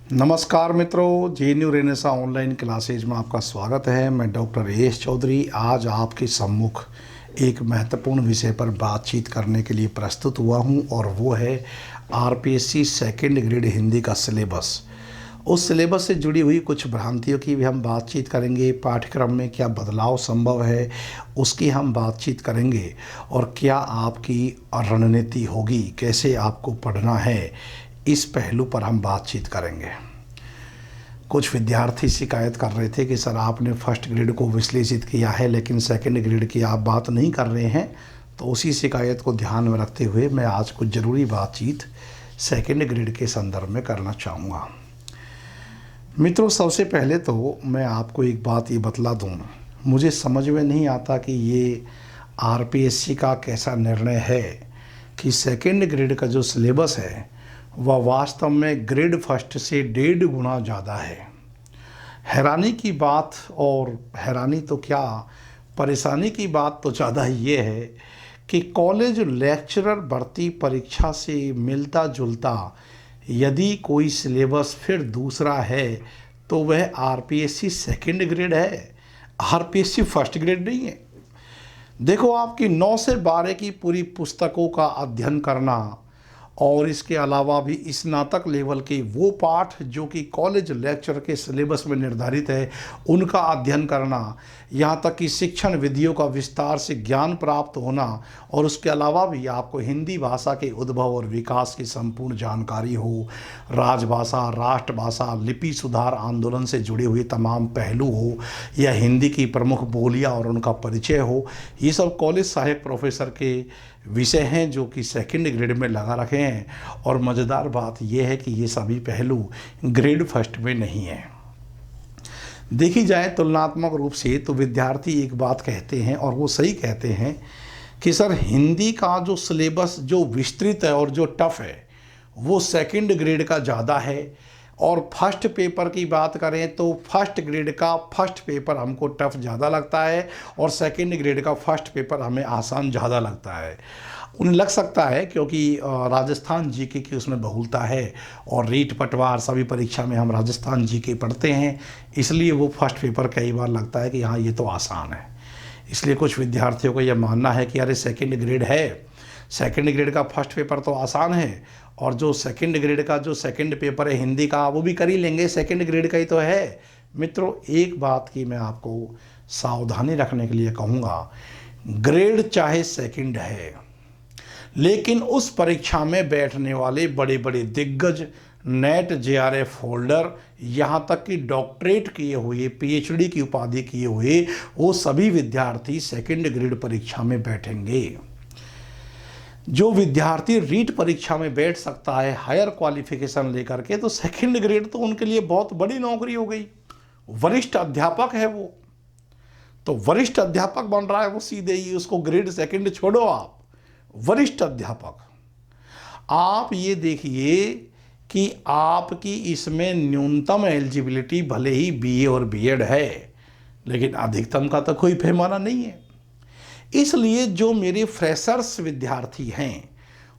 नमस्कार मित्रों, JNU Renaissance online classes में आपका स्वागत है। मैं डॉक्टर एस चौधरी आज आपके सम्मुख एक महत्वपूर्ण विषय पर बातचीत करने के लिए प्रस्तुत हुआ हूं और वो है आरपीएससी सेकंड ग्रेड हिंदी का सिलेबस। उस सिलेबस से जुड़ी हुई कुछ भ्रांतियों की भी हम बातचीत करेंगे। पाठ्यक्रम में क्या बदलाव संभव है उसकी हम बातचीत करेंगे और क्या आपकी रणनीति होगी, कैसे आपको पढ़ना है, इस पहलू पर हम बातचीत करेंगे। कुछ विद्यार्थी शिकायत कर रहे थे कि सर आपने फर्स्ट ग्रेड को विश्लेषित किया है लेकिन सेकंड ग्रेड की आप बात नहीं कर रहे हैं। तो उसी शिकायत को ध्यान में रखते हुए मैं आज कुछ ज़रूरी बातचीत सेकंड ग्रेड के संदर्भ में करना चाहूँगा। मित्रों, सबसे पहले तो मैं आपको एक बात ये बतला दूँ, मुझे समझ में नहीं आता कि ये आरपीएससी का कैसा निर्णय है कि सेकंड ग्रेड का जो सिलेबस है वह वास्तव में ग्रेड फर्स्ट से 1.5 गुना ज़्यादा है। हैरानी की बात, और हैरानी तो क्या, परेशानी की बात तो ज़्यादा ये है कि कॉलेज लेक्चरर भर्ती परीक्षा से मिलता जुलता यदि कोई सिलेबस फिर दूसरा है तो वह आरपीएससी सेकंड ग्रेड है, आरपीएससी फर्स्ट ग्रेड नहीं है। देखो, आपकी 9 से 12 की पूरी पुस्तकों का अध्ययन करना और इसके अलावा भी स्नातक लेवल के वो पाठ जो कि कॉलेज लेक्चर के सिलेबस में निर्धारित है उनका अध्ययन करना, यहाँ तक कि शिक्षण विधियों का विस्तार से ज्ञान प्राप्त होना और उसके अलावा भी आपको हिंदी भाषा के उद्भव और विकास की संपूर्ण जानकारी हो, राजभाषा, राष्ट्रभाषा, लिपि सुधार आंदोलन से जुड़े हुए तमाम पहलू हो या हिंदी की प्रमुख बोलियाँ और उनका परिचय हो, ये सब कॉलेज सहायक प्रोफेसर के विषय हैं जो कि सेकंड ग्रेड में लगा रखे हैं। और मज़ेदार बात यह है कि ये सभी पहलू ग्रेड फर्स्ट में नहीं है। देखी जाए तुलनात्मक रूप से तो विद्यार्थी एक बात कहते हैं और वो सही कहते हैं कि सर हिंदी का जो सिलेबस जो विस्तृत है और जो टफ है वो सेकंड ग्रेड का ज़्यादा है, और फर्स्ट पेपर की बात करें तो फर्स्ट ग्रेड का फर्स्ट पेपर हमको टफ ज़्यादा लगता है और सेकंड ग्रेड का फर्स्ट पेपर हमें आसान ज़्यादा लगता है। उन्हें लग सकता है क्योंकि राजस्थान जीके की उसमें बहुलता है और रीट पटवार सभी परीक्षा में हम राजस्थान जीके पढ़ते हैं, इसलिए वो फर्स्ट पेपर कई बार लगता है कि हाँ ये तो आसान है। इसलिए कुछ विद्यार्थियों को यह मानना है कि अरे सेकंड ग्रेड है, सेकंड ग्रेड का फर्स्ट पेपर तो आसान है और जो सेकंड ग्रेड का जो सेकंड पेपर है हिंदी का वो भी कर ही लेंगे, सेकंड ग्रेड का ही तो है। मित्रों, एक बात की मैं आपको सावधानी रखने के लिए कहूँगा, ग्रेड चाहे सेकंड है लेकिन उस परीक्षा में बैठने वाले बड़े बड़े दिग्गज, नेट जेआरएफ होल्डर, यहाँ तक कि डॉक्टरेट किए हुए, पीएचडी की उपाधि किए हुए वो सभी विद्यार्थी सेकंड ग्रेड परीक्षा में बैठेंगे। जो विद्यार्थी रीट परीक्षा में बैठ सकता है हायर क्वालिफिकेशन लेकर के, तो सेकंड ग्रेड तो उनके लिए बहुत बड़ी नौकरी हो गई। वरिष्ठ अध्यापक है वो, तो वरिष्ठ अध्यापक बन रहा है वो, सीधे ही उसको ग्रेड सेकंड छोड़ो, आप वरिष्ठ अध्यापक। आप ये देखिए कि आपकी इसमें न्यूनतम एलिजिबिलिटी भले ही बीए और बीएड है लेकिन अधिकतम का तो कोई पैमाना नहीं है। इसलिए जो मेरे फ्रेशर्स विद्यार्थी हैं,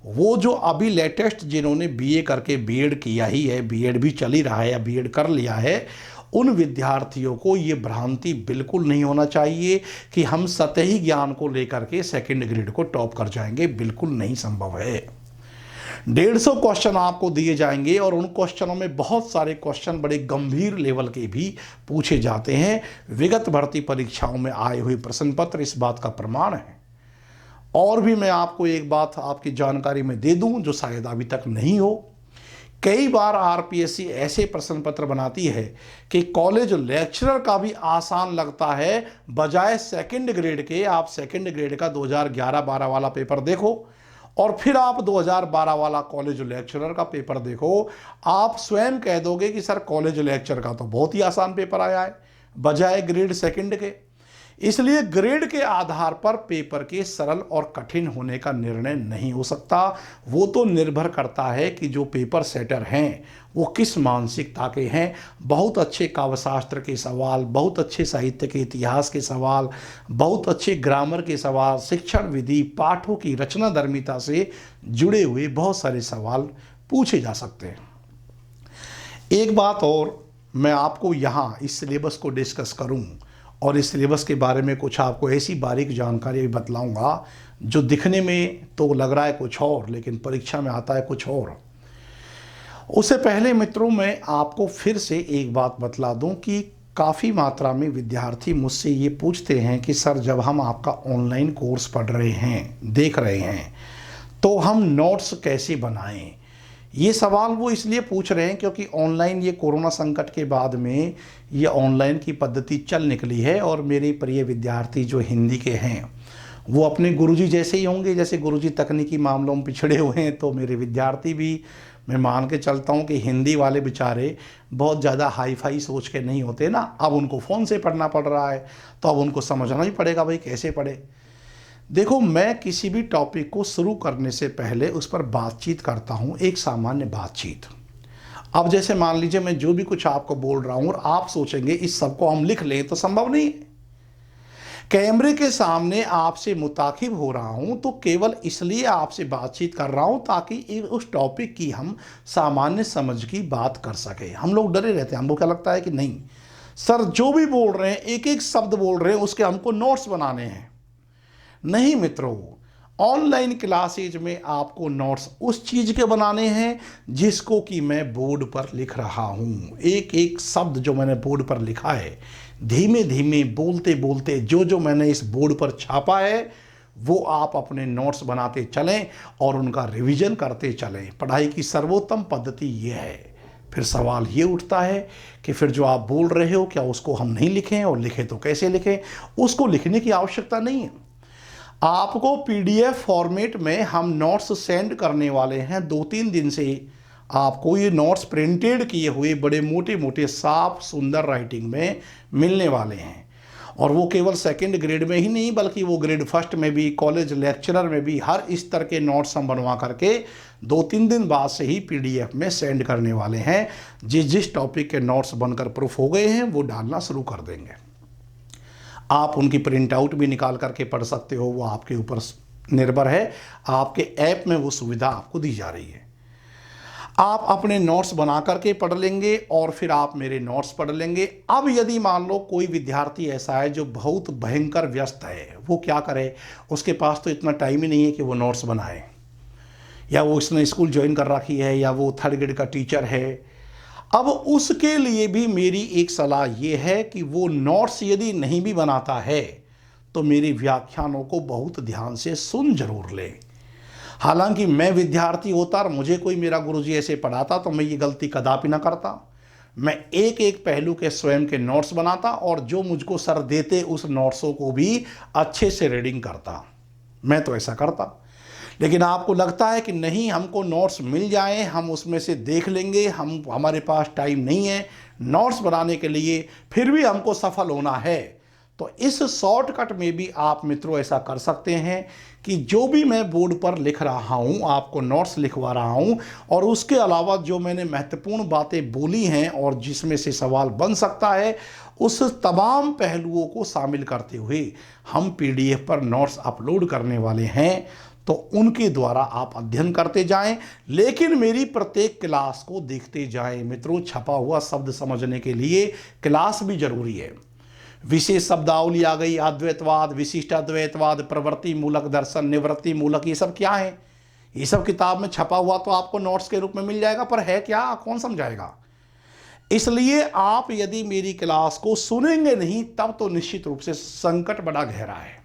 वो जो अभी लेटेस्ट जिन्होंने बीए करके बीएड किया ही है, बीएड भी चल ही रहा है या बीएड कर लिया है, उन विद्यार्थियों को ये भ्रांति बिल्कुल नहीं होना चाहिए कि हम सतही ज्ञान को लेकर के सेकंड ग्रेड को टॉप कर जाएंगे। बिल्कुल नहीं संभव है। 150 क्वेश्चन आपको दिए जाएंगे और उन क्वेश्चनों में बहुत सारे क्वेश्चन बड़े गंभीर लेवल के भी पूछे जाते हैं। विगत भर्ती परीक्षाओं में आए हुए प्रश्न पत्र इस बात का प्रमाण है। और भी मैं आपको एक बात आपकी जानकारी में दे दूं जो शायद अभी तक नहीं हो, कई बार आरपीएससी ऐसे प्रश्न पत्र बनाती है कि कॉलेज लेक्चरर का भी आसान लगता है बजाय सेकंड ग्रेड के। आप सेकंड ग्रेड का 2011-12 वाला पेपर देखो और फिर आप 2012 वाला कॉलेज लेक्चरर का पेपर देखो, आप स्वयं कह दोगे कि सर कॉलेज लेक्चर का तो बहुत ही आसान पेपर आया है बजाय ग्रेड सेकंड के। इसलिए ग्रेड के आधार पर पेपर के सरल और कठिन होने का निर्णय नहीं हो सकता। वो तो निर्भर करता है कि जो पेपर सेटर हैं वो किस मानसिकता के हैं। बहुत अच्छे काव्यशास्त्र के सवाल, बहुत अच्छे साहित्य के इतिहास के सवाल, बहुत अच्छे ग्रामर के सवाल, शिक्षण विधि, पाठों की रचनाधर्मिता से जुड़े हुए बहुत सारे सवाल पूछे जा सकते हैं। एक बात और मैं आपको यहाँ इस सिलेबस को डिस्कस करूँ और इस सिलेबस के बारे में कुछ आपको ऐसी बारीक जानकारी भी बतलाऊँगा जो दिखने में तो लग रहा है कुछ और, लेकिन परीक्षा में आता है कुछ और। उससे पहले मित्रों, मैं आपको फिर से एक बात बतला दूं कि काफ़ी मात्रा में विद्यार्थी मुझसे ये पूछते हैं कि सर, जब हम आपका ऑनलाइन कोर्स पढ़ रहे हैं, देख रहे हैं, तो हम नोट्स कैसे बनाएं। ये सवाल वो इसलिए पूछ रहे हैं क्योंकि ऑनलाइन, ये कोरोना संकट के बाद में ये ऑनलाइन की पद्धति चल निकली है और मेरे प्रिय विद्यार्थी जो हिंदी के हैं वो अपने गुरुजी जैसे ही होंगे। जैसे गुरुजी तकनीकी मामलों में पिछड़े हुए हैं, तो मेरे विद्यार्थी भी, मैं मान के चलता हूँ कि हिंदी वाले बेचारे बहुत ज़्यादा हाई फाई सोच के नहीं होते ना। अब उनको फ़ोन से पढ़ना पड़ रहा है, तो अब उनको समझना ही पड़ेगा भाई कैसे पढ़े। देखो, मैं किसी भी टॉपिक को शुरू करने से पहले उस पर बातचीत करता हूँ, एक सामान्य बातचीत। अब जैसे मान लीजिए मैं जो भी कुछ आपको बोल रहा हूँ और आप सोचेंगे इस सब को हम लिख लें, तो संभव नहीं है। कैमरे के सामने आपसे मुताकिब हो रहा हूं तो केवल इसलिए आपसे बातचीत कर रहा हूं ताकि उस टॉपिक की हम सामान्य समझ की बात कर सके। हम लोग डरे रहते हैं, हमको क्या लगता है कि नहीं सर, जो भी बोल रहे हैं, एक एक शब्द बोल रहे हैं, उसके हमको नोट्स बनाने हैं। नहीं मित्रों, ऑनलाइन क्लासेज में आपको नोट्स उस चीज के बनाने हैं जिसको कि मैं बोर्ड पर लिख रहा हूं। एक एक शब्द जो मैंने बोर्ड पर लिखा है, धीमे धीमे बोलते बोलते जो जो मैंने इस बोर्ड पर छापा है वो आप अपने नोट्स बनाते चलें और उनका रिवीजन करते चलें। पढ़ाई की सर्वोत्तम पद्धति ये है। फिर सवाल ये उठता है कि फिर जो आप बोल रहे हो क्या उसको हम नहीं लिखें, और लिखें तो कैसे लिखें। उसको लिखने की आवश्यकता नहीं है। आपको पीडीएफ फॉर्मेट में हम नोट्स सेंड करने वाले हैं 2-3 दिन से। आपको ये नोट्स प्रिंटेड किए हुए बड़े मोटे मोटे साफ सुंदर राइटिंग में मिलने वाले हैं, और वो केवल सेकंड ग्रेड में ही नहीं बल्कि वो ग्रेड फर्स्ट में भी, कॉलेज लेक्चरर में भी, हर इस तरह के नोट्स हम बनवा करके 2-3 दिन बाद से ही पीडीएफ में सेंड करने वाले हैं। जिस टॉपिक के नोट्स बनकर प्रूफ हो गए हैं वो डालना शुरू कर देंगे। आप उनकी प्रिंट आउट भी निकाल करके पढ़ सकते हो, वो आपके ऊपर निर्भर है। आपके ऐप में वो सुविधा आपको दी जा रही है। आप अपने नोट्स बना करके पढ़ लेंगे और फिर आप मेरे नोट्स पढ़ लेंगे। अब यदि मान लो कोई विद्यार्थी ऐसा है जो बहुत भयंकर व्यस्त है, वो क्या करे, उसके पास तो इतना टाइम ही नहीं है कि वो नोट्स बनाए, या वो इसने स्कूल ज्वाइन कर रखी है, या वो 3rd ग्रेड का टीचर है। अब उसके लिए भी मेरी एक सलाह ये है कि वो नोट्स यदि नहीं भी बनाता है तो मेरे व्याख्यानों को बहुत ध्यान से सुन जरूर ले। हालांकि मैं विद्यार्थी होता और मुझे कोई मेरा गुरुजी ऐसे पढ़ाता तो मैं ये गलती कदापि ना करता। मैं एक एक पहलू के स्वयं के नोट्स बनाता और जो मुझको सर देते उस नोट्सों को भी अच्छे से रीडिंग करता। मैं तो ऐसा करता। लेकिन आपको लगता है कि नहीं, हमको नोट्स मिल जाएं, हम उसमें से देख लेंगे, हमारे पास टाइम नहीं है नोट्स बनाने के लिए, फिर भी हमको सफल होना है। तो इस शॉर्टकट में भी आप मित्रों ऐसा कर सकते हैं कि जो भी मैं बोर्ड पर लिख रहा हूं, आपको नोट्स लिखवा रहा हूं, और उसके अलावा जो मैंने महत्वपूर्ण बातें बोली हैं और जिसमें से सवाल बन सकता है, उस तमाम पहलुओं को शामिल करते हुए हम पीडीएफ पर नोट्स अपलोड करने वाले हैं। तो उनके द्वारा आप अध्ययन करते जाएं, लेकिन मेरी प्रत्येक क्लास को देखते जाएं। मित्रों, छपा हुआ शब्द समझने के लिए क्लास भी जरूरी है। विशेष शब्दावली आ गई, अद्वैतवाद, विशिष्ट अद्वैतवाद, प्रवृत्ति मूलक दर्शन, निवृत्ति मूलक, ये सब क्या है? ये सब किताब में छपा हुआ तो आपको नोट्स के रूप में मिल जाएगा, पर है क्या, कौन समझाएगा? इसलिए आप यदि मेरी क्लास को सुनेंगे नहीं तब तो निश्चित रूप से संकट बड़ा गहरा है।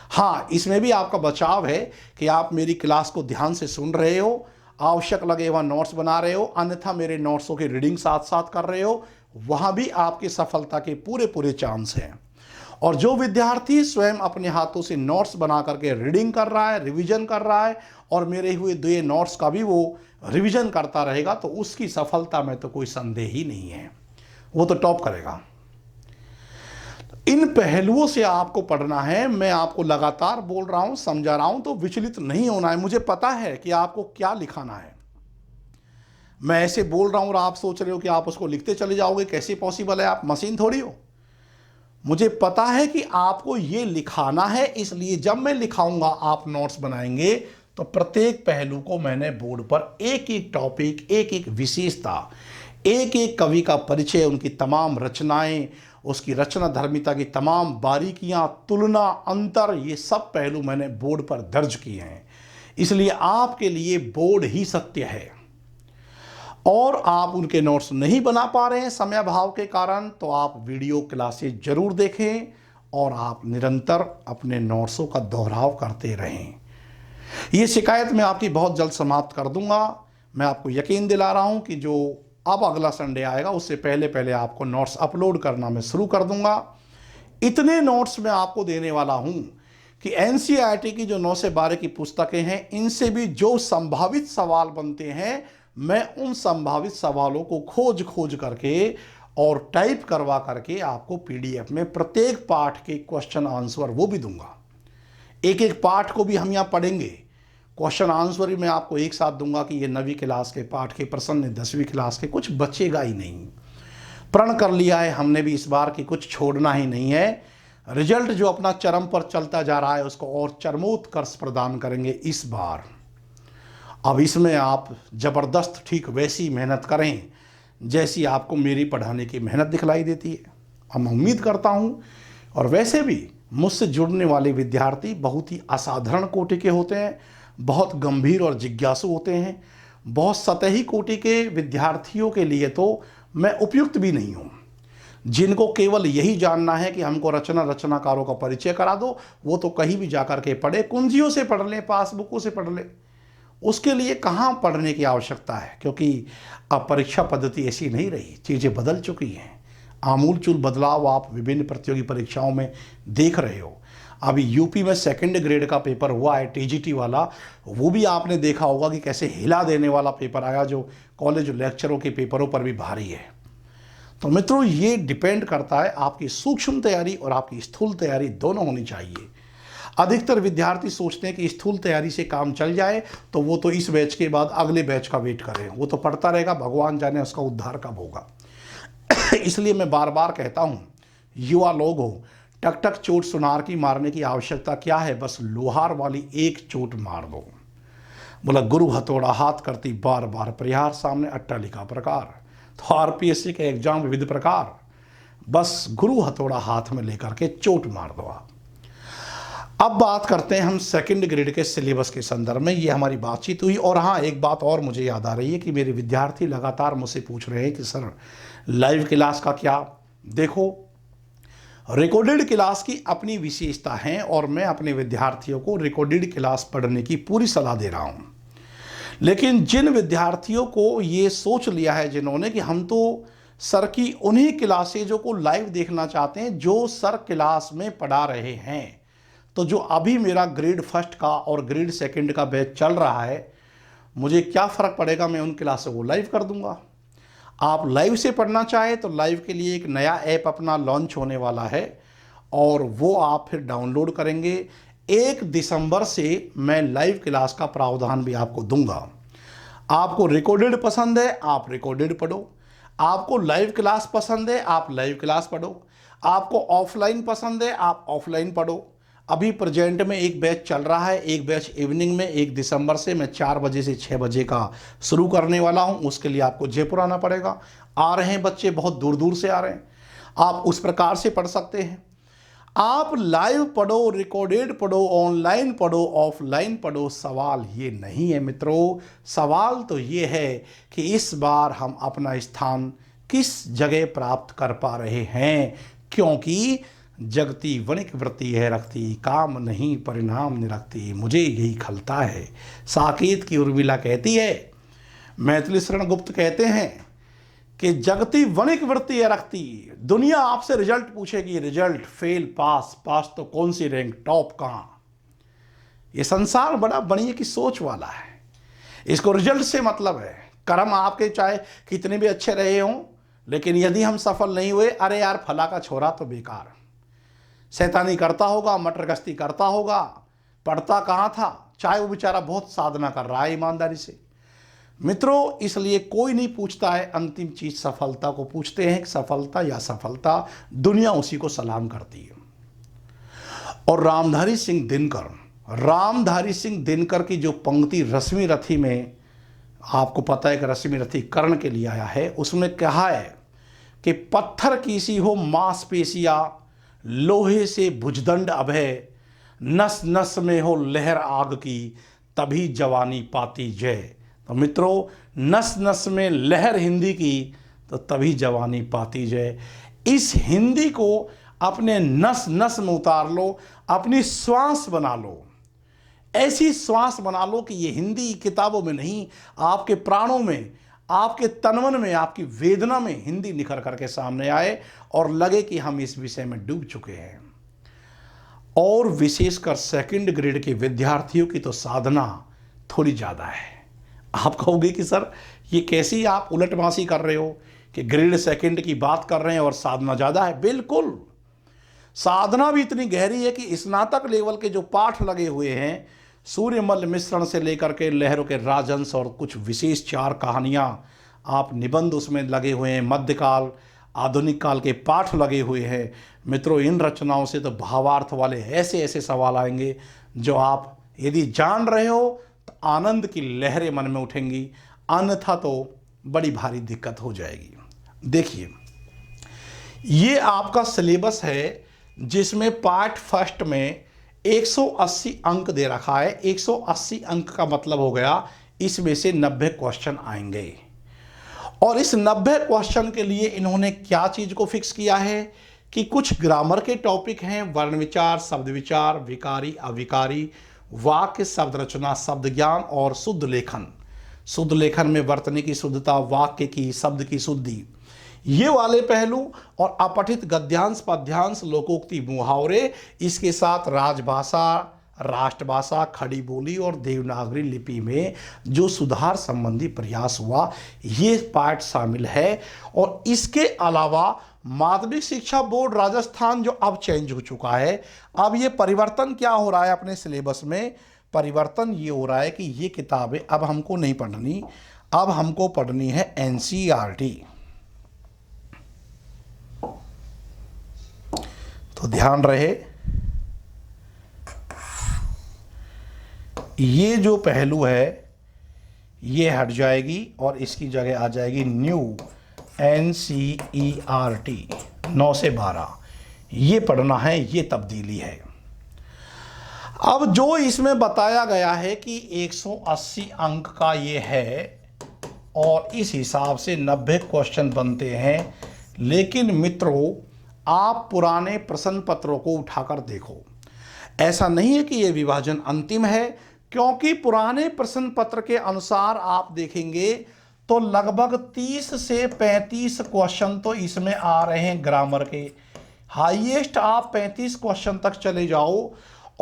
हाँ, इसमें भी आपका बचाव है कि आप मेरी क्लास को ध्यान से सुन रहे हो, आवश्यक लगे वहाँ नोट्स बना रहे हो, अन्यथा मेरे नोट्सों की रीडिंग साथ साथ कर रहे हो, वहाँ भी आपकी सफलता के पूरे पूरे चांस हैं। और जो विद्यार्थी स्वयं अपने हाथों से नोट्स बना करके रीडिंग कर रहा है, रिवीजन कर रहा है, और मेरे हुए 2 नोट्स का भी वो रिवीजन करता रहेगा, तो उसकी सफलता में तो कोई संदेह ही नहीं है, वो तो टॉप करेगा। इन पहलुओं से आपको पढ़ना है। मैं आपको लगातार बोल रहा हूं, समझा रहा हूं, तो विचलित नहीं होना है। मुझे पता है कि आपको क्या लिखाना है। मैं ऐसे बोल रहा हूं और आप सोच रहे हो कि आप उसको लिखते चले जाओगे, कैसे पॉसिबल है? आप मशीन थोड़ी हो। मुझे पता है कि आपको ये लिखाना है, इसलिए जब मैं लिखाऊंगा आप नोट्स बनाएंगे, तो प्रत्येक पहलू को मैंने बोर्ड पर एक एक टॉपिक, एक एक विशेषता, एक एक कवि का परिचय, उनकी तमाम रचनाएं, उसकी रचना धर्मिता की तमाम बारीकियां, तुलना, अंतर, ये सब पहलू मैंने बोर्ड पर दर्ज किए हैं। इसलिए आपके लिए बोर्ड ही सत्य है। और आप उनके नोट्स नहीं बना पा रहे हैं समय अभाव के कारण, तो आप वीडियो क्लासेस जरूर देखें और आप निरंतर अपने नोट्सों का दोहराव करते रहें। ये शिकायत मैं आपकी बहुत जल्द समाप्त कर दूंगा। मैं आपको यकीन दिला रहा हूं कि जो अब अगला संडे आएगा उससे पहले पहले आपको नोट्स अपलोड करना मैं शुरू कर दूंगा। इतने नोट्स मैं आपको देने वाला हूं कि एनसीईआरटी की जो 9 से 12 की पुस्तकें हैं, इनसे भी जो संभावित सवाल बनते हैं, मैं उन संभावित सवालों को खोज खोज करके और टाइप करवा करके आपको पीडीएफ में प्रत्येक पाठ के क्वेश्चन आंसर वो भी दूंगा। एक एक पाठ को भी हम यहाँ पढ़ेंगे, क्वेश्चन आंसर ही मैं आपको एक साथ दूंगा कि ये 9वीं क्लास के पाठ के प्रश्न ने 10वीं क्लास के, कुछ बचेगा ही नहीं। प्रण कर लिया है हमने भी इस बार कि कुछ छोड़ना ही नहीं है। रिजल्ट जो अपना चरम पर चलता जा रहा है उसको और चरमोत्कर्ष प्रदान करेंगे इस बार। अब इसमें आप ज़बरदस्त ठीक वैसी मेहनत करें जैसी आपको मेरी पढ़ाने की मेहनत दिखलाई देती है। और मैं उम्मीद करता हूँ, और वैसे भी मुझसे जुड़ने वाले विद्यार्थी बहुत ही असाधारण कोटि के होते हैं, बहुत गंभीर और जिज्ञासु होते हैं। बहुत सतही कोटि के विद्यार्थियों के लिए तो मैं उपयुक्त भी नहीं हूँ। जिनको केवल यही जानना है कि हमको रचनाकारों का परिचय करा दो, वो तो कहीं भी जाकर के पढ़े, कुंजियों से पढ़ लें, पासबुकों से पढ़ लें। उसके लिए कहाँ पढ़ने की आवश्यकता है, क्योंकि अब परीक्षा पद्धति ऐसी नहीं रही, चीज़ें बदल चुकी हैं। आमूलचूल बदलाव आप विभिन्न प्रतियोगी परीक्षाओं में देख रहे हो। अभी यूपी में 2nd ग्रेड का पेपर हुआ है, टीजीटी वाला, वो भी आपने देखा होगा कि कैसे हिला देने वाला पेपर आया, जो कॉलेज लेक्चरों के पेपरों पर भी भारी है। तो मित्रों, ये डिपेंड करता है, आपकी सूक्ष्म तैयारी और आपकी स्थूल तैयारी दोनों होनी चाहिए। अधिकतर विद्यार्थी सोचते हैं कि स्थूल तैयारी से काम चल जाए तो वो तो इस बैच के बाद अगले बैच का वेट करें, वो तो पढ़ता रहेगा, भगवान जाने उसका उद्धार कब होगा। इसलिए मैं बार बार कहता हूँ, युवा लोग हो, टक टक चोट सुनार की मारने की आवश्यकता क्या है, बस लोहार वाली एक चोट मार दो। बोला गुरु हथौड़ा हाथ करती बार बार प्रहार, सामने अट्टालिका प्रकार। तो आरपीएससी के एग्जाम विविध प्रकार, बस गुरु हथौड़ा हाथ में लेकर के चोट मार दो आप। अब बात करते हैं हम 2nd ग्रेड के सिलेबस के संदर्भ में। ये हमारी बातचीत हुई। और हाँ, एक बात और मुझे याद आ रही है कि मेरे विद्यार्थी लगातार मुझसे पूछ रहे हैं कि सर लाइव क्लास का क्या। देखो, रिकॉर्डेड क्लास की अपनी विशेषता है और मैं अपने विद्यार्थियों को रिकॉर्डेड क्लास पढ़ने की पूरी सलाह दे रहा हूँ। लेकिन जिन विद्यार्थियों को ये सोच लिया है जिन्होंने कि हम तो सर की उन्हीं क्लासेजों को लाइव देखना चाहते हैं जो सर क्लास में पढ़ा रहे हैं, तो जो अभी मेरा ग्रेड 1 का और ग्रेड 2 का बैच चल रहा है, मुझे क्या फ़र्क पड़ेगा, मैं उन क्लासों को लाइव कर दूंगा। आप लाइव से पढ़ना चाहें तो लाइव के लिए एक नया ऐप अपना लॉन्च होने वाला है और वो आप फिर डाउनलोड करेंगे। 1 दिसंबर से मैं लाइव क्लास का प्रावधान भी आपको दूंगा। आपको रिकॉर्डेड पसंद है, आप रिकॉर्डेड पढ़ो। आपको लाइव क्लास पसंद है, आप लाइव क्लास पढ़ो। आपको ऑफलाइन पसंद है, आप ऑफलाइन पढ़ो। अभी प्रेजेंट में एक बैच चल रहा है, एक बैच इवनिंग में 1 दिसंबर से मैं 4 बजे से 6 बजे का शुरू करने वाला हूं। उसके लिए आपको जयपुर आना पड़ेगा। आ रहे हैं बच्चे, बहुत दूर दूर से आ रहे हैं, आप उस प्रकार से पढ़ सकते हैं। आप लाइव पढ़ो, रिकॉर्डेड पढ़ो, ऑनलाइन पढ़ो, ऑफलाइन पढ़ो, सवाल ये नहीं है मित्रों। सवाल तो ये है कि इस बार हम अपना स्थान किस जगह प्राप्त कर पा रहे हैं, क्योंकि जगती वणिक वृत्ति है रखती, काम नहीं परिणाम निरखती, मुझे यही खलता है। साकेत की उर्मिला कहती है, मैथिली शरण गुप्त कहते हैं कि जगती वणिक वृत्ति है रखती, दुनिया आपसे रिजल्ट पूछेगी, रिजल्ट फेल पास, पास तो कौन सी रैंक, टॉप कहाँ। ये संसार बड़ा बढ़िया की सोच वाला है, इसको रिजल्ट से मतलब है। कर्म आपके चाहे कितने भी अच्छे रहे हों, लेकिन यदि हम सफल नहीं हुए, अरे यार फला का छोरा तो बेकार, शैतानी करता होगा, मटर गश्ती करता होगा, पढ़ता कहाँ था, चाहे वो बेचारा बहुत साधना कर रहा है ईमानदारी से। मित्रों, इसलिए कोई नहीं पूछता है अंतिम चीज सफलता को, पूछते हैं सफलता या सफलता, दुनिया उसी को सलाम करती है। और रामधारी सिंह दिनकर की जो पंक्ति रश्मि रथी में आपको पता है कि रश्मि रथी कर्ण के लिए आया है। उसमें कहा है कि पत्थर की सी हो मांसपेशियाँ, लोहे से भुजदंड अभय, नस नस में हो लहर आग की, तभी जवानी पाती जय। तो मित्रों, नस नस में लहर हिंदी की, तो तभी जवानी पाती जय। इस हिंदी को अपने नस नस में उतार लो, अपनी श्वास बना लो, ऐसी श्वास बना लो कि ये हिंदी किताबों में नहीं, आपके प्राणों में, आपके तनमन में, आपकी वेदना में हिंदी निखर करके सामने आए और लगे कि हम इस विषय में डूब चुके हैं। और विशेषकर सेकंड ग्रेड के विद्यार्थियों की तो साधना थोड़ी ज़्यादा है। आप कहोगे कि सर ये कैसी आप उलटवासी कर रहे हो कि ग्रेड सेकंड की बात कर रहे हैं और साधना ज़्यादा है। बिल्कुल, साधना भी इतनी गहरी है कि स्नातक लेवल के जो पाठ लगे हुए हैं, सूर्यमल मिश्रण से लेकर के लहरों के राजहंस और कुछ विशेष 4 कहानियाँ, आप निबंध उसमें लगे हुए हैं, मध्यकाल आधुनिक काल के पाठ लगे हुए हैं। मित्रों, इन रचनाओं से तो भावार्थ वाले ऐसे ऐसे सवाल आएंगे जो आप यदि जान रहे हो तो आनंद की लहरें मन में उठेंगी, अन्यथा तो बड़ी भारी दिक्कत हो जाएगी। देखिए, ये आपका सिलेबस है जिसमें पार्ट फर्स्ट में 180 अंक दे रखा है। 180 अंक का मतलब हो गया इसमें से 90 क्वेश्चन आएंगे। और इस 90 क्वेश्चन के लिए इन्होंने क्या चीज को फिक्स किया है कि कुछ ग्रामर के टॉपिक हैं, वर्ण विचार, शब्द विचार, विकारी अविकारी, वाक्य, शब्द रचना, शब्द ज्ञान और शुद्ध लेखन। शुद्ध लेखन में वर्तनी की शुद्धता, वाक्य की, शब्द की शुद्धि, ये वाले पहलू, और अपठित गद्यांश, पद्यांश, लोकोक्ति, मुहावरे, इसके साथ राजभाषा, राष्ट्रभाषा, खड़ी बोली और देवनागरी लिपि में जो सुधार संबंधी प्रयास हुआ, ये पार्ट शामिल है। और इसके अलावा माध्यमिक शिक्षा बोर्ड राजस्थान जो अब चेंज हो चुका है, अब ये परिवर्तन क्या हो रहा है अपने सिलेबस में, परिवर्तन ये हो रहा है कि ये किताबें अब हमको नहीं पढ़नी, अब हमको पढ़नी है एनसीईआरटी। तो ध्यान रहे, ये जो पहलू है ये हट जाएगी और इसकी जगह आ जाएगी न्यू एनसीईआरटी 9 से 12। ये पढ़ना है, ये तब्दीली है। अब जो इसमें बताया गया है कि 180 अंक का ये है और इस हिसाब से 90 क्वेश्चन बनते हैं। लेकिन मित्रों, आप पुराने प्रश्न पत्रों को उठाकर देखो, ऐसा नहीं है कि यह विभाजन अंतिम है, क्योंकि पुराने प्रश्न पत्र के अनुसार आप देखेंगे तो लगभग 30 से 35 क्वेश्चन तो इसमें आ रहे हैं ग्रामर के। हाईएस्ट आप 35 क्वेश्चन तक चले जाओ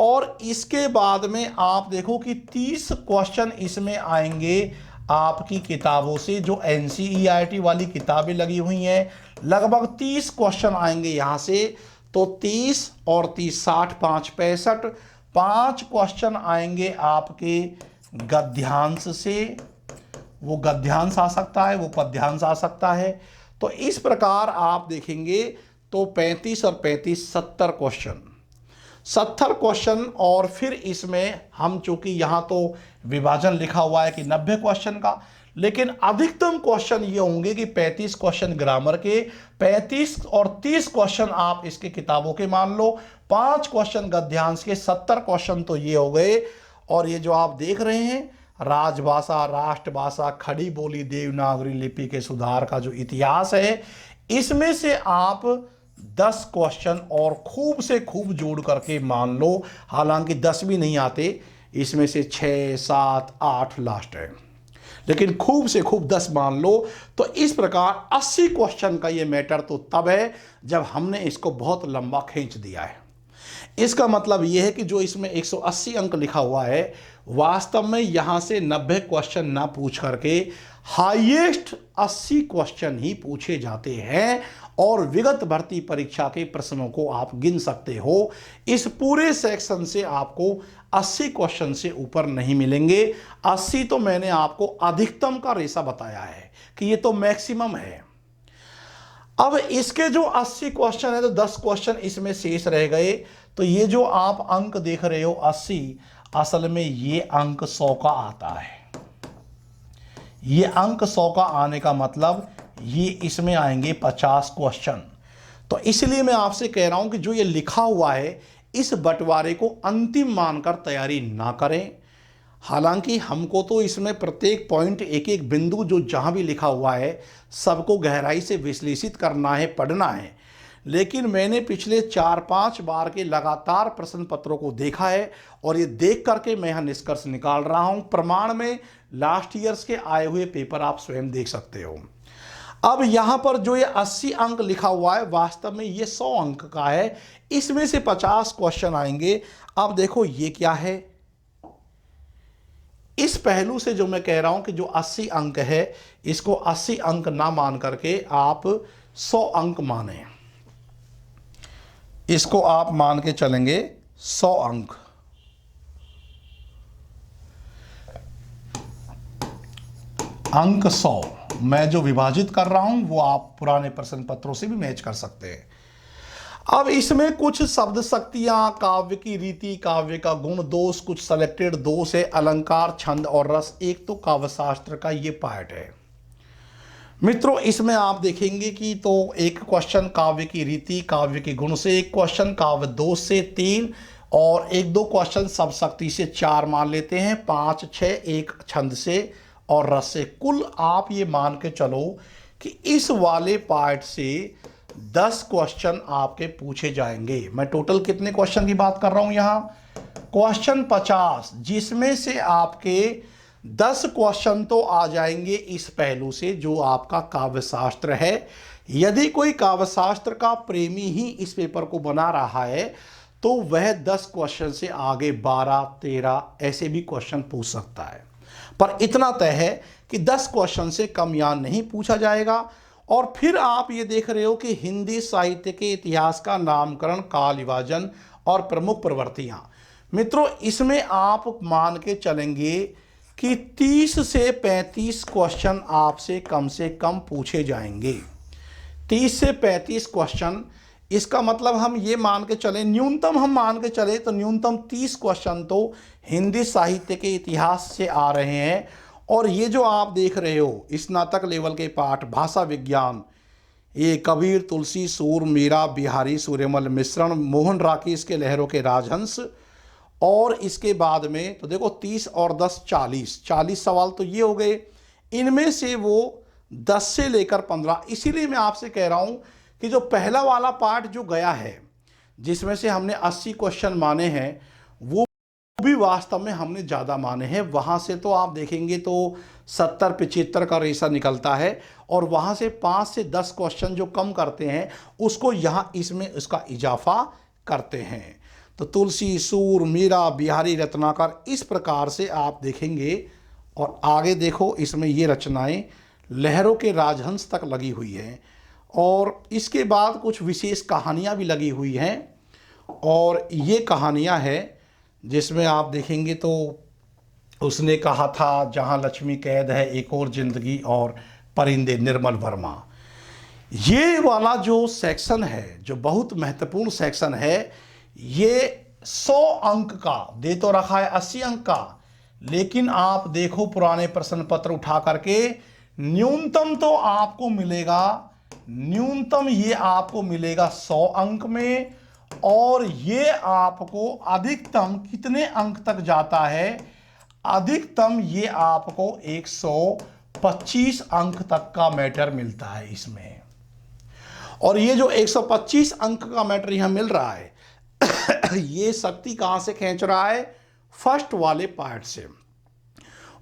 और इसके बाद में आप देखो कि 30 क्वेश्चन इसमें आएंगे आपकी किताबों से, जो एनसीईआरटी वाली किताबें लगी हुई हैं। लगभग 30 क्वेश्चन आएंगे यहाँ से। तो 30 और 30 60, 5 65, 5 क्वेश्चन आएंगे आपके गद्यांश से। वो गद्यांश आ सकता है, वो पद्यांश आ सकता है। तो इस प्रकार आप देखेंगे तो 35 और 35 70 क्वेश्चन, 70 क्वेश्चन। और फिर इसमें हम, चूंकि यहाँ तो विभाजन लिखा हुआ है कि 90 क्वेश्चन का, लेकिन अधिकतम क्वेश्चन ये होंगे कि 35 क्वेश्चन ग्रामर के, 35 और 30 क्वेश्चन आप इसके किताबों के मान लो, 5 क्वेश्चन गद्यांश के, 70 क्वेश्चन तो ये हो गए। और ये जो आप देख रहे हैं राजभाषा, राष्ट्रभाषा, खड़ी बोली, देवनागरी लिपि के सुधार का जो इतिहास है, इसमें से आप 10 क्वेश्चन और खूब से खूब जोड़ करके मान लो। हालांकि 10 भी नहीं आते, इसमें से 6, 7, 8 लास्ट है, लेकिन खूब से खूब 10 मान लो। तो इस प्रकार 80 क्वेश्चन का ये मैटर तो तब है जब हमने इसको बहुत लंबा खींच दिया है। इसका मतलब ये है कि जो इसमें 180 अंक लिखा हुआ है, वास्तव में यहाँ से 90 क्वेश्चन ना पूछ करके हाईएस्ट 80 क्वेश्चन ही पूछे जाते हैं। और विगत भर्ती परीक्षा के प्रश्नों को आप गिन सकते हो। इस पूरे सेक्शन से आपको 80 क्वेश्चन से ऊपर नहीं मिलेंगे। 80 तो मैंने आपको अधिकतम का रेशा बताया है कि ये तो मैक्सिमम है। अब इसके जो 80 क्वेश्चन है तो 10 क्वेश्चन इसमें शेष रह गए। तो ये जो आप अंक देख रहे हो 80, असल में ये अंक 100 का आता है। ये अंक 100 का आने का मतलब ये इसमें आएंगे 50 क्वेश्चन। तो इसलिए मैं आपसे कह रहा हूं कि जो ये लिखा हुआ है इस बंटवारे को अंतिम मानकर तैयारी ना करें। हालांकि हमको तो इसमें प्रत्येक पॉइंट, एक एक बिंदु जो जहां भी लिखा हुआ है सबको गहराई से विश्लेषित करना है, पढ़ना है। लेकिन मैंने पिछले 4-5 बार के लगातार प्रश्न पत्रों को देखा है और ये देख करके मैं यहां निष्कर्ष निकाल रहा हूं। प्रमाण में लास्ट ईयर्स के आए हुए पेपर आप स्वयं देख सकते हो। अब यहां पर जो ये 80 अंक लिखा हुआ है वास्तव में ये 100 अंक का है। इसमें से 50 क्वेश्चन आएंगे। अब देखो ये क्या है, इस पहलू से जो मैं कह रहा हूं कि जो 80 अंक है इसको 80 अंक ना मान करके आप 100 अंक माने, इसको आप मान के चलेंगे 100 अंक। अंक 100 मैं जो विभाजित कर रहा हूं वो आप पुराने प्रश्न पत्रों से भी मैच कर सकते हैं। अब इसमें कुछ शब्द शक्तियां, काव्य की रीति, काव्य का गुण दोष, कुछ सेलेक्टेड दोष है, अलंकार, छंद और रस, एक तो काव्य शास्त्र का ये पार्ट है। मित्रों इसमें आप देखेंगे कि तो एक क्वेश्चन काव्य की रीति, काव्य के गुण से, एक क्वेश्चन काव्य दोष से 3 और 1-2 क्वेश्चन शब्द शक्ति से 4 मान लेते हैं, 5, 6 एक छंद से और रस से। कुल आप ये मान के चलो कि इस वाले पार्ट से 10 क्वेश्चन आपके पूछे जाएंगे। मैं टोटल कितने क्वेश्चन की बात कर रहा हूं यहां, क्वेश्चन 50, जिसमें से आपके 10 क्वेश्चन तो आ जाएंगे इस पहलू से जो आपका काव्य शास्त्र है। यदि कोई काव्य शास्त्र का प्रेमी ही इस पेपर को बना रहा है तो वह 10 क्वेश्चन से आगे 12, 13 ऐसे भी क्वेश्चन पूछ सकता है। पर इतना तय है कि 10 क्वेश्चन से कम यहाँ नहीं पूछा जाएगा। और फिर आप ये देख रहे हो कि हिंदी साहित्य के इतिहास का नामकरण, काल विभाजन और प्रमुख प्रवृत्तियां। मित्रों इसमें आप मान के चलेंगे कि 30 से 35 क्वेश्चन आपसे से कम पूछे जाएंगे। 30 से 35 क्वेश्चन, इसका मतलब हम ये मान के चले, न्यूनतम हम मान के चले तो न्यूनतम 30 क्वेश्चन तो हिंदी साहित्य के इतिहास से आ रहे हैं। और ये जो आप देख रहे हो स्नातक लेवल के पाठ, भाषा विज्ञान, ये कबीर, तुलसी, सूर, मीरा, बिहारी, सूर्यमल मिश्रण, मोहन राकेश के लहरों के राजहंस, और इसके बाद में तो देखो 30 और 10 40 सवाल तो ये हो गए। इनमें से वो 10 से लेकर 15, इसीलिए मैं आपसे कह रहा हूं कि जो पहला वाला पार्ट जो गया है जिसमें से हमने 80 क्वेश्चन माने हैं वो भी वास्तव में हमने ज़्यादा माने हैं। वहाँ से तो आप देखेंगे तो 70-75 का रेशा निकलता है और वहाँ से 5 से 10 क्वेश्चन जो कम करते हैं उसको यहाँ इसमें उसका इजाफा करते हैं। तो तुलसी, सूर, मीरा, बिहारी, रत्नाकर, इस प्रकार से आप देखेंगे। और आगे देखो इसमें ये रचनाएं लहरों के राजहंस तक लगी हुई हैं और इसके बाद कुछ विशेष कहानियाँ भी लगी हुई हैं। और ये कहानियाँ हैं जिसमें आप देखेंगे तो उसने कहा था जहाँ लक्ष्मी कैद है, एक और जिंदगी, और परिंदे, निर्मल वर्मा। ये वाला जो सेक्शन है जो बहुत महत्वपूर्ण सेक्शन है, ये 100 अंक का दे तो रखा है, 80 अंक का, लेकिन आप देखो पुराने प्रश्न पत्र उठा करके न्यूनतम तो आपको मिलेगा, न्यूनतम ये आपको मिलेगा 100 अंक में। और ये आपको अधिकतम कितने अंक तक जाता है, अधिकतम ये आपको 125 अंक तक का मैटर मिलता है इसमें। और ये जो 125 अंक का मैटर यहां मिल रहा है ये शक्ति कहां से खींच रहा है, फर्स्ट वाले पार्ट से।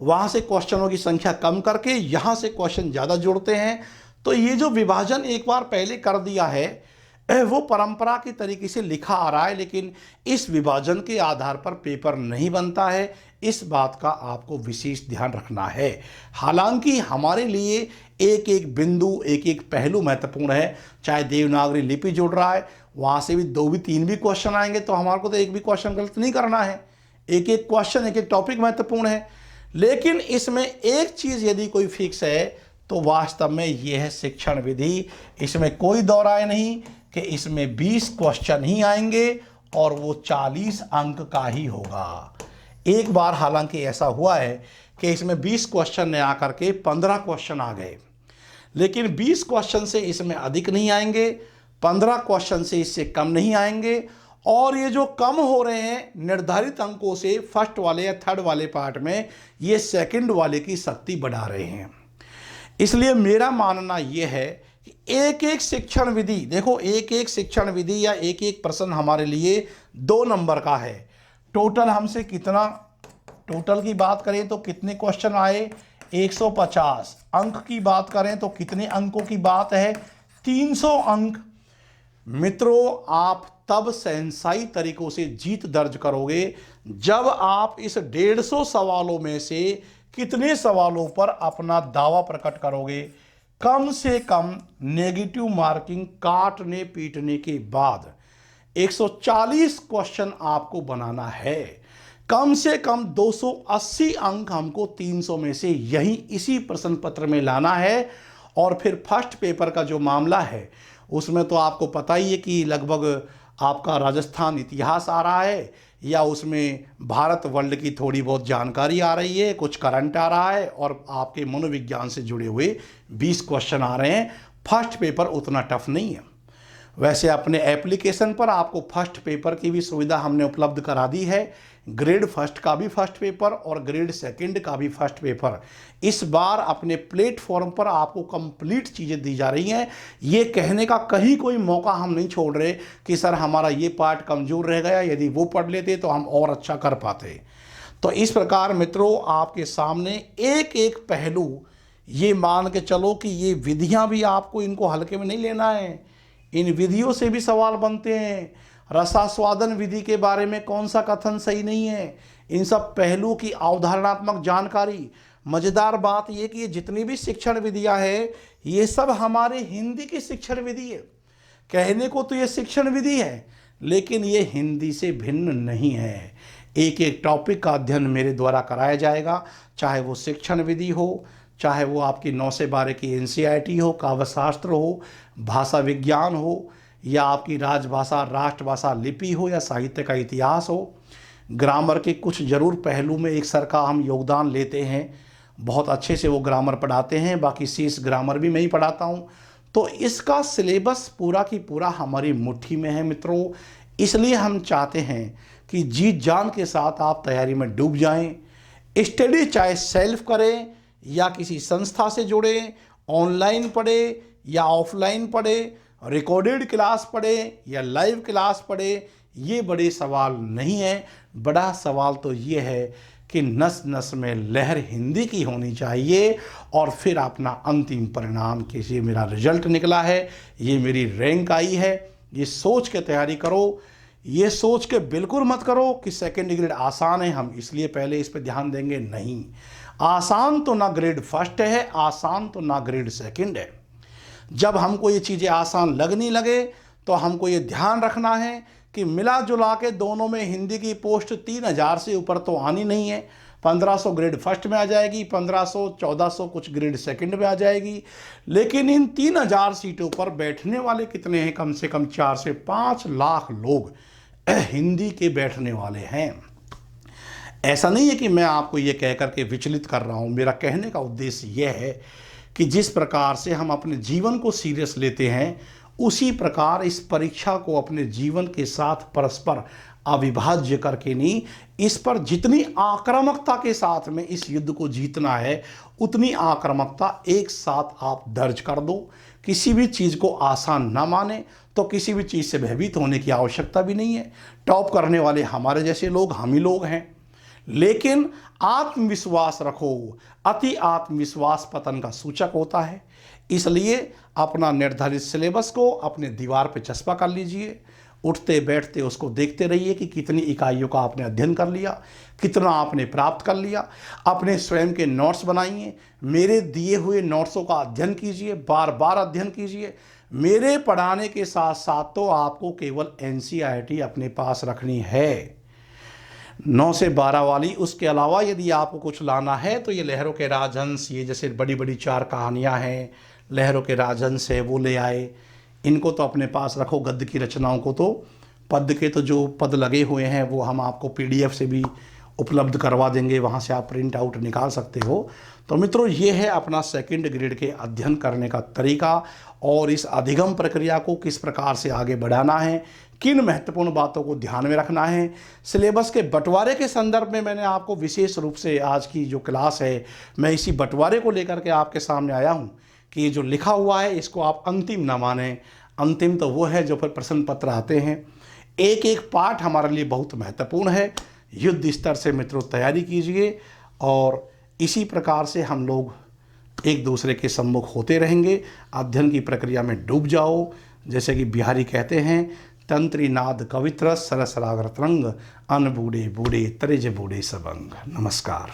वहां से क्वेश्चनों की संख्या कम करके यहां से क्वेश्चन ज्यादा जोड़ते हैं। तो ये जो विभाजन एक बार पहले कर दिया है वो परंपरा के तरीके से लिखा आ रहा है, लेकिन इस विभाजन के आधार पर पेपर नहीं बनता है। इस बात का आपको विशेष ध्यान रखना है। हालांकि हमारे लिए एक एक बिंदु, एक एक पहलू महत्वपूर्ण है। चाहे देवनागरी लिपि जोड़ रहा है, वहाँ से भी 2 भी 3 भी क्वेश्चन आएंगे तो हमारे को तो एक भी क्वेश्चन गलत नहीं करना है। एक एक क्वेश्चन, एक एक टॉपिक महत्वपूर्ण है। लेकिन इसमें एक चीज़ यदि कोई फिक्स है तो वास्तव में यह है शिक्षण विधि। इसमें कोई दो राय नहीं कि इसमें 20 क्वेश्चन ही आएंगे और वो 40 अंक का ही होगा। एक बार हालांकि ऐसा हुआ है कि इसमें 20 क्वेश्चन ने आकर के 15 क्वेश्चन आ गए, लेकिन 20 क्वेश्चन से इसमें अधिक नहीं आएंगे, 15 क्वेश्चन से इससे कम नहीं आएंगे, और ये जो कम हो रहे हैं निर्धारित अंकों से फर्स्ट वाले या थर्ड वाले पार्ट में, ये सेकंड वाले की शक्ति बढ़ा रहे हैं। इसलिए मेरा मानना यह है कि एक एक शिक्षण विधि, देखो एक एक शिक्षण विधि या एक एक प्रश्न हमारे लिए 2 नंबर का है। टोटल हमसे कितना, टोटल की बात करें तो कितने क्वेश्चन आए, 150। अंक की बात करें तो कितने अंकों की बात है, 300 अंक। मित्रों, आप तब शहंशाही तरीकों से जीत दर्ज करोगे जब आप इस 150 सवालों में से कितने सवालों पर अपना दावा प्रकट करोगे। कम से कम नेगेटिव मार्किंग काटने पीटने के बाद 140 क्वेश्चन आपको बनाना है। कम से कम 280 अंक हमको 300 में से यही इसी प्रश्न पत्र में लाना है। और फिर फर्स्ट पेपर का जो मामला है उसमें तो आपको पता ही है कि लगभग आपका राजस्थान इतिहास आ रहा है, या उसमें भारत वर्ल्ड की थोड़ी बहुत जानकारी आ रही है, कुछ करंट आ रहा है, और आपके मनोविज्ञान से जुड़े हुए 20 क्वेश्चन आ रहे हैं। फर्स्ट पेपर उतना टफ नहीं है। वैसे अपने एप्लीकेशन पर आपको फर्स्ट पेपर की भी सुविधा हमने उपलब्ध करा दी है। ग्रेड फर्स्ट का भी फर्स्ट पेपर और ग्रेड सेकंड का भी फर्स्ट पेपर इस बार अपने प्लेटफॉर्म पर आपको कंप्लीट चीज़ें दी जा रही हैं। ये कहने का कहीं कोई मौका हम नहीं छोड़ रहे कि सर हमारा ये पार्ट कमज़ोर रह गया, यदि वो पढ़ लेते तो हम और अच्छा कर पाते। तो इस प्रकार मित्रों, आपके सामने एक एक पहलू, ये मान के चलो कि ये विधियाँ भी आपको इनको हल्के में नहीं लेना है। इन विधियों से भी सवाल बनते हैं। रसास्वादन विधि के बारे में कौन सा कथन सही नहीं है, इन सब पहलू की अवधारणात्मक जानकारी। मज़ेदार बात यह कि ये जितनी भी शिक्षण विधियां हैं ये सब हमारे हिंदी की शिक्षण विधि है। कहने को तो ये शिक्षण विधि है, लेकिन ये हिंदी से भिन्न नहीं है। एक एक टॉपिक का अध्ययन मेरे द्वारा कराया जाएगा, चाहे वो शिक्षण विधि हो, चाहे वो आपकी 9 से 12 की NCERT हो, काव्यशास्त्र हो, भाषा विज्ञान हो, या आपकी राजभाषा राष्ट्रभाषा लिपि हो, या साहित्य का इतिहास हो। ग्रामर के कुछ जरूर पहलू में एक सर का हम योगदान लेते हैं, बहुत अच्छे से वो ग्रामर पढ़ाते हैं, बाकी शेष ग्रामर भी मैं ही पढ़ाता हूँ। तो इसका सिलेबस पूरा की पूरा हमारी मुट्ठी में है मित्रों। इसलिए हम चाहते हैं कि जीत जान के साथ आप तैयारी में डूब जाएं। स्टडी चाहे सेल्फ करें या किसी संस्था से जुड़े, ऑनलाइन पढ़े या ऑफलाइन पढ़े, रिकॉर्डेड क्लास पढ़े या लाइव क्लास पढ़े, ये बड़े सवाल नहीं है। बड़ा सवाल तो ये है कि नस नस में लहर हिंदी की होनी चाहिए, और फिर अपना अंतिम परिणाम कि ये मेरा रिजल्ट निकला है, ये मेरी रैंक आई है, ये सोच के तैयारी करो। ये सोच के बिल्कुल मत करो कि सेकेंड ग्रेड आसान है, हम इसलिए पहले इस पर ध्यान देंगे। नहीं, आसान तो ना ग्रेड फर्स्ट है, आसान तो ना ग्रेड सेकंड है। जब हमको ये चीज़ें आसान लगने लगे तो हमको ये ध्यान रखना है कि मिला जुला के दोनों में हिंदी की पोस्ट 3000 से ऊपर तो आनी नहीं है। 1500 ग्रेड फर्स्ट में आ जाएगी, 1500 1400 कुछ ग्रेड सेकंड में आ जाएगी, लेकिन इन 3000 सीटों पर बैठने वाले कितने हैं? कम से कम 4 से 5 लाख लोग हिंदी के बैठने वाले हैं। ऐसा नहीं है कि मैं आपको ये कह करके विचलित कर रहा हूँ। मेरा कहने का उद्देश्य यह है कि जिस प्रकार से हम अपने जीवन को सीरियस लेते हैं, उसी प्रकार इस परीक्षा को अपने जीवन के साथ परस्पर अविभाज्य करके नहीं, इस पर जितनी आक्रामकता के साथ में इस युद्ध को जीतना है, उतनी आक्रामकता एक साथ आप दर्ज कर दो। किसी भी चीज़ को आसान ना माने तो किसी भी चीज़ से भयभीत होने की आवश्यकता भी नहीं है। टॉप करने वाले हमारे जैसे लोग, हम ही लोग हैं। लेकिन आत्मविश्वास रखो, अति आत्मविश्वास पतन का सूचक होता है। इसलिए अपना निर्धारित सिलेबस को अपने दीवार पर चस्पा कर लीजिए, उठते बैठते उसको देखते रहिए कि कितनी इकाइयों का आपने अध्ययन कर लिया, कितना आपने प्राप्त कर लिया। अपने स्वयं के नोट्स बनाइए, मेरे दिए हुए नोट्सों का अध्ययन कीजिए, बार बार अध्ययन कीजिए। मेरे पढ़ाने के साथ साथ तो आपको केवल NCERT अपने पास रखनी है, 9 से 12 वाली। उसके अलावा यदि आपको कुछ लाना है तो ये लहरों के राजहंस, ये जैसे बड़ी बड़ी 4 कहानियाँ हैं लहरों के राजहंस है, वो ले आए। इनको तो अपने पास रखो। गद्य की रचनाओं को तो, पद के तो जो पद लगे हुए हैं वो हम आपको PDF से भी उपलब्ध करवा देंगे, वहाँ से आप प्रिंट आउट निकाल सकते हो। तो मित्रों, ये है अपना सेकंड ग्रेड के अध्ययन करने का तरीका और इस अधिगम प्रक्रिया को किस प्रकार से आगे बढ़ाना है, किन महत्वपूर्ण बातों को ध्यान में रखना है। सिलेबस के बंटवारे के संदर्भ में मैंने आपको विशेष रूप से आज की जो क्लास है, मैं इसी बंटवारे को लेकर के आपके सामने आया हूँ कि ये जो लिखा हुआ है इसको आप अंतिम ना मानें। अंतिम तो वो है जो फिर प्रश्न पत्र आते हैं। एक एक पाठ हमारे लिए बहुत महत्वपूर्ण है। युद्ध स्तर से मित्रों तैयारी कीजिए और इसी प्रकार से हम लोग एक दूसरे के सम्मुख होते रहेंगे। अध्ययन की प्रक्रिया में डूब जाओ। जैसे कि बिहारी कहते हैं, तंत्री नाद कवित्र सरस राग रतरंग, अन बूढ़े बूढ़े तरिज बूढ़े सबंग। नमस्कार।